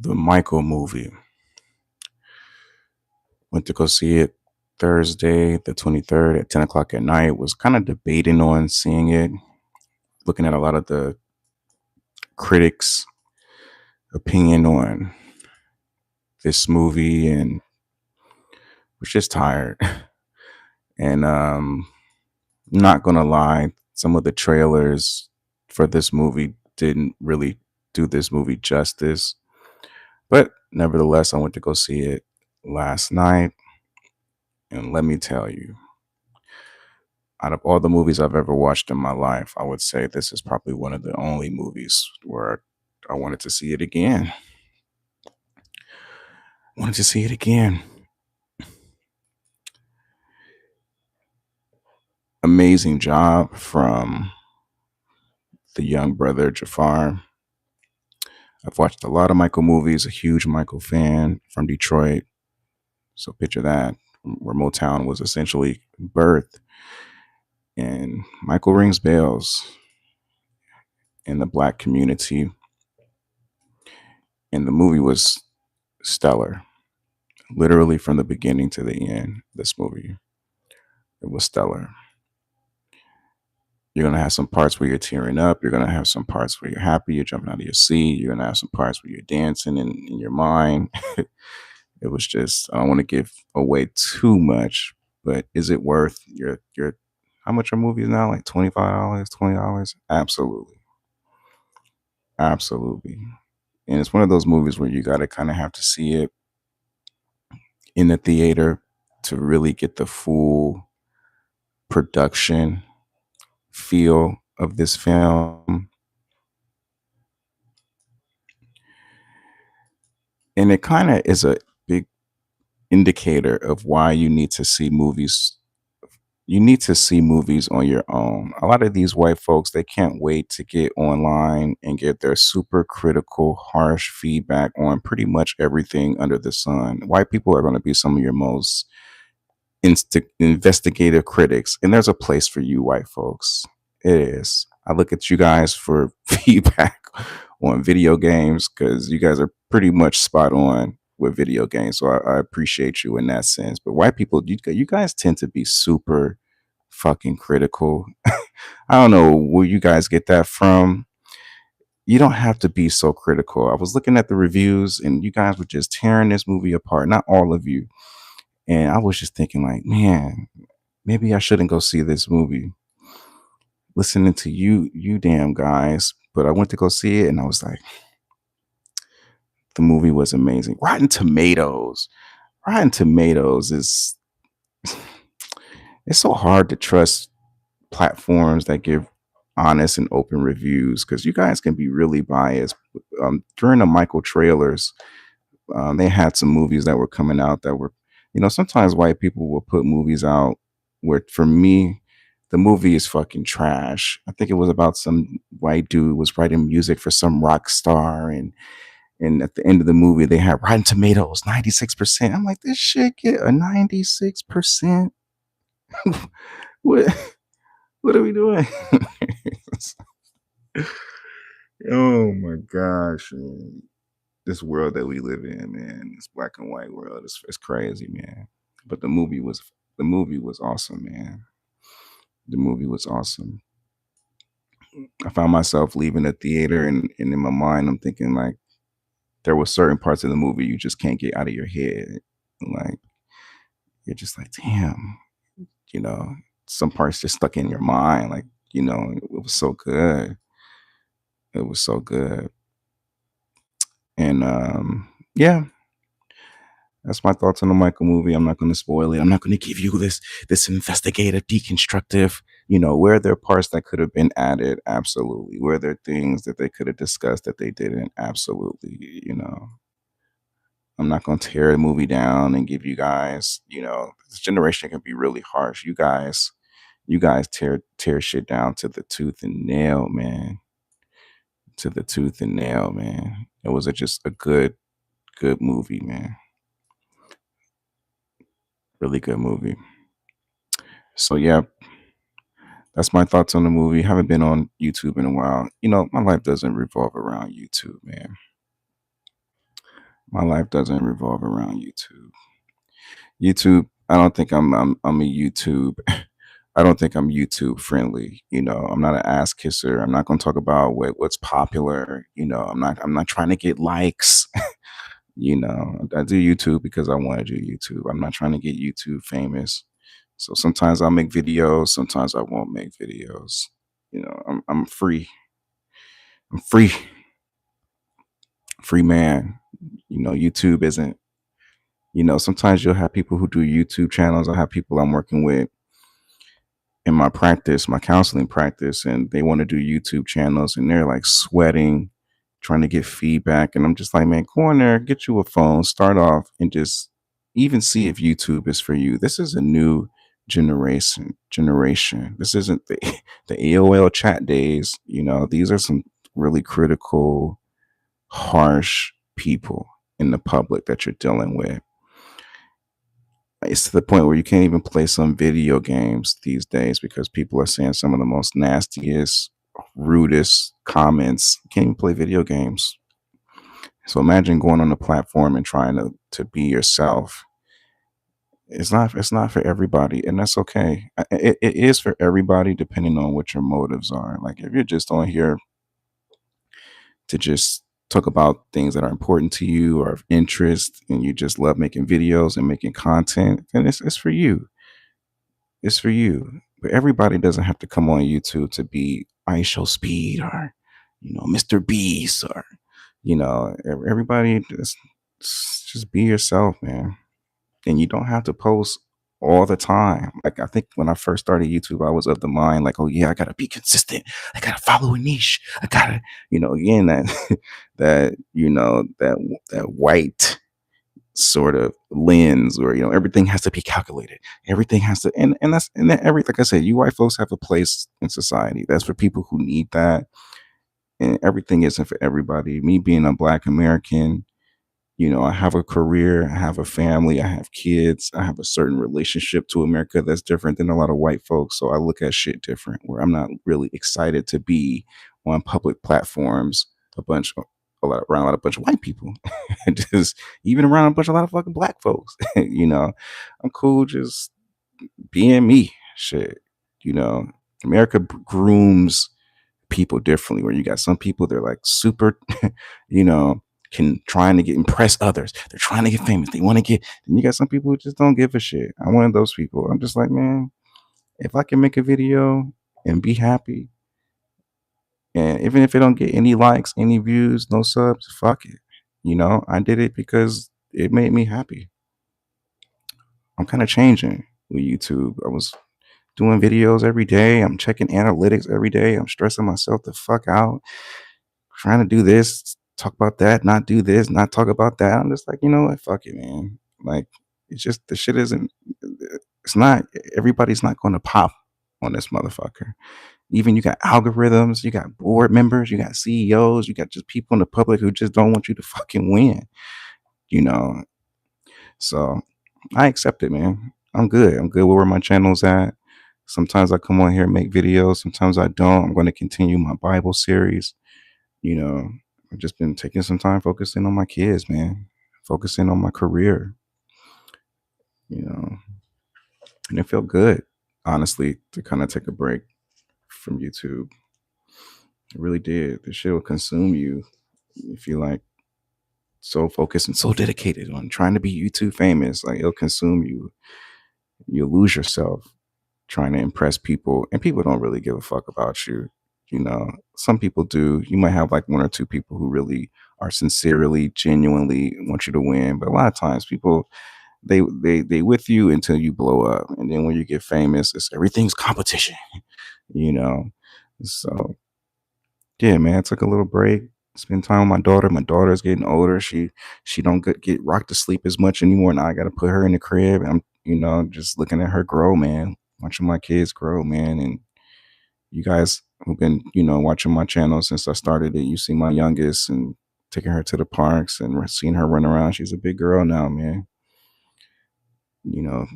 The Michael movie. Went to go see it Thursday, the 23rd at 10 o'clock at night. Was kind of debating on seeing it, looking at a lot of the critics' opinion on this movie, and was just tired. And not gonna lie, some of the trailers for this movie didn't really do this movie justice. But nevertheless, I went to go see it last night, and let me tell you, out of all the movies I've ever watched in my life, I would say this is probably one of the only movies where I wanted to see it again. Wanted to see it again. Amazing job from the young brother Jafar. I've watched a lot of Michael movies, a huge Michael fan from Detroit. So picture that, where Motown was essentially birthed. And Michael rings bells in the black community. And the movie was stellar. Literally from the beginning to the end, this movie. It was stellar. You're gonna have some parts where you're tearing up. You're gonna have some parts where you're happy. You're jumping out of your seat. You're gonna have some parts where you're dancing in your mind. It was just, I don't want to give away too much, but is it worth your how much are movies now? Like $25, $20? Absolutely. Absolutely. And it's one of those movies where you gotta kinda have to see it in the theater to really get the full production feel of this film. And it kind of is a big indicator of why you need to see movies. You need to see movies on your own. A lot of these white folks, they can't wait to get online and get their super critical, harsh feedback on pretty much everything under the sun. White people are going to be some of your most investigative critics, and there's a place for you, white folks. It is. I look at you guys for feedback on video games because you guys are pretty much spot on with video games. So I appreciate you in that sense. But white people, you guys tend to be super fucking critical. I don't know where you guys get that from. You don't have to be so critical. I was looking at the reviews and you guys were just tearing this movie apart. Not all of you. And I was just thinking, like, man, maybe I shouldn't go see this movie. Listening to you damn guys. But I went to go see it and I was like, the movie was amazing. Rotten Tomatoes. Rotten Tomatoes is it's so hard to trust platforms that give honest and open reviews because you guys can be really biased. During the Michael trailers, they had some movies that were coming out that were, sometimes white people will put movies out where, for me, the movie is fucking trash. I think it was about some white dude was writing music for some rock star, and at the end of the movie they had Rotten Tomatoes 96%. I'm like, this shit get a 96%. what what are we doing? Oh my gosh, man. This world that we live in, man, this black and white world is crazy, man. But the movie was awesome, man. The movie was awesome. I found myself leaving the theater, and in my mind I'm thinking, like, there were certain parts of the movie you just can't get out of your head. Like, you're just like, damn, you know, some parts just stuck in your mind. Like, it was so good. It was so good. And yeah, that's my thoughts on the Michael movie. I'm not going to spoil it. I'm not going to give you this investigative, deconstructive. Where there are parts that could have been added, absolutely. Where there are things that they could have discussed that they didn't, absolutely. I'm not going to tear the movie down and give you guys. This generation can be really harsh. You guys tear shit down to the tooth and nail, man. To the tooth and nail, man. It was just a good movie, man. Really good movie. So yeah, that's my thoughts on the movie. Haven't been on YouTube in a while. My life doesn't revolve around YouTube, man. My life doesn't revolve around YouTube. YouTube, I don't think I'm a YouTube. I don't think I'm YouTube friendly. I'm not an ass kisser. I'm not going to talk about what's popular. I'm not trying to get likes. I do YouTube because I want to do YouTube. I'm not trying to get YouTube famous. So sometimes I'll make videos, sometimes I won't make videos. I'm free. I'm free man. YouTube isn't. Sometimes you'll have people who do YouTube channels. I have people I'm working with in my practice, my counseling practice, and they want to do YouTube channels and they're like sweating, trying to get feedback. And I'm just like, man, go on there, get you a phone, start off and just even see if YouTube is for you. This is a new generation. This isn't the AOL chat days. These are some really critical, harsh people in the public that you're dealing with. It's to the point where you can't even play some video games these days because people are saying some of the most nastiest, rudest comments. You can't even play video games. So imagine going on a platform and trying to be yourself. It's not for everybody, and that's okay. It is for everybody depending on what your motives are. Like if you're just on here to just talk about things that are important to you or of interest and you just love making videos and making content, then it's for you. It's for you. But everybody doesn't have to come on YouTube to be ISO Speed or, Mr. Beast or, everybody just be yourself, man. And you don't have to post all the time. Like I think when I first started YouTube, I was of the mind like, oh yeah, I gotta be consistent. I gotta follow a niche. I gotta, again that that white sort of lens where everything has to be calculated, everything has to and that every like I said, you white folks have a place in society. That's for people who need that, and everything isn't for everybody. Me being a Black American, I have a career, I have a family, I have kids, I have a certain relationship to America that's different than a lot of white folks. So I look at shit different where I'm not really excited to be on public platforms around a lot of bunch of white people. Just even around a lot of fucking black folks. I'm cool just being me. Shit. America grooms people differently where you got some people they're like super you know trying to get impress others, they're trying to get famous, they want to get, and you got some people who just don't give a shit. I'm one of those people. I'm just like, man, if I can make a video and be happy, and even if it don't get any likes, any views, no subs, fuck it. I did it because it made me happy. I'm kind of changing with YouTube. I was doing videos every day, I'm checking analytics every day, I'm stressing myself the fuck out trying to do this, talk about that, not do this, not talk about that. I'm just like, you know what? Fuck it, man. Like, it's just the shit isn't. It's not. Everybody's not going to pop on this motherfucker. Even you got algorithms, you got board members, you got CEOs, you got just people in the public who just don't want you to fucking win. You know. So I accept it, man. I'm good. I'm good with where my channel's at. Sometimes I come on here and make videos. Sometimes I don't. I'm going to continue my Bible series. you know, I've just been taking some time focusing on my kids, man, focusing on my career, you know, and it felt good, honestly, to kind of take a break from YouTube. It really did. The shit will consume you if you like so focused and so dedicated on trying to be YouTube famous. Like it'll consume you. You'll lose yourself trying to impress people, and people don't really give a fuck about you. Some people do. You might have like one or two people who really are sincerely, genuinely want you to win, but a lot of times people they with you until you blow up, and then when you get famous, it's everything's competition. you know. So yeah, man, I took a little break, spend time with my daughter. My daughter's getting older. She don't get rocked to sleep as much anymore. Now I got to put her in the crib. And I'm just looking at her grow, man, watching my kids grow, man, and you guys who've been, watching my channel since I started it, you see my youngest and taking her to the parks and seeing her run around. She's a big girl now, man. You know,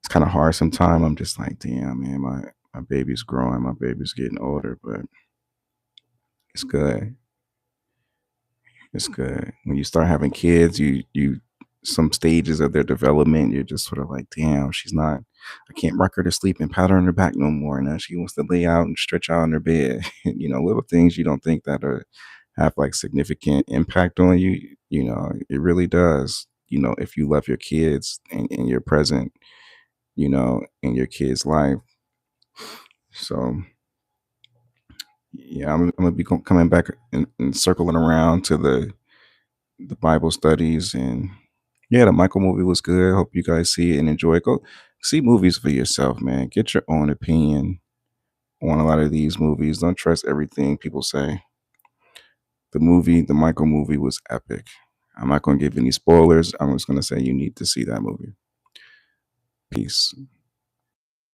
it's kind of hard sometimes. I'm just like, damn, man, my baby's growing, my baby's getting older, but it's good. It's good. When you start having kids, you some stages of their development, you're just sort of like, damn, she's not. I can't rock her to sleep and pat her on her back no more. Now she wants to lay out and stretch out in her bed. Little things you don't think that are have like significant impact on you. It really does. If you love your kids and you're present, in your kid's life. So yeah, I'm gonna be coming back and circling around to the Bible studies. And yeah, the Michael movie was good. Hope you guys see it and enjoy it. Go see movies for yourself, man. Get your own opinion on a lot of these movies. Don't trust everything people say. The Michael movie was epic. I'm not going to give any spoilers. I'm just going to say you need to see that movie. Peace.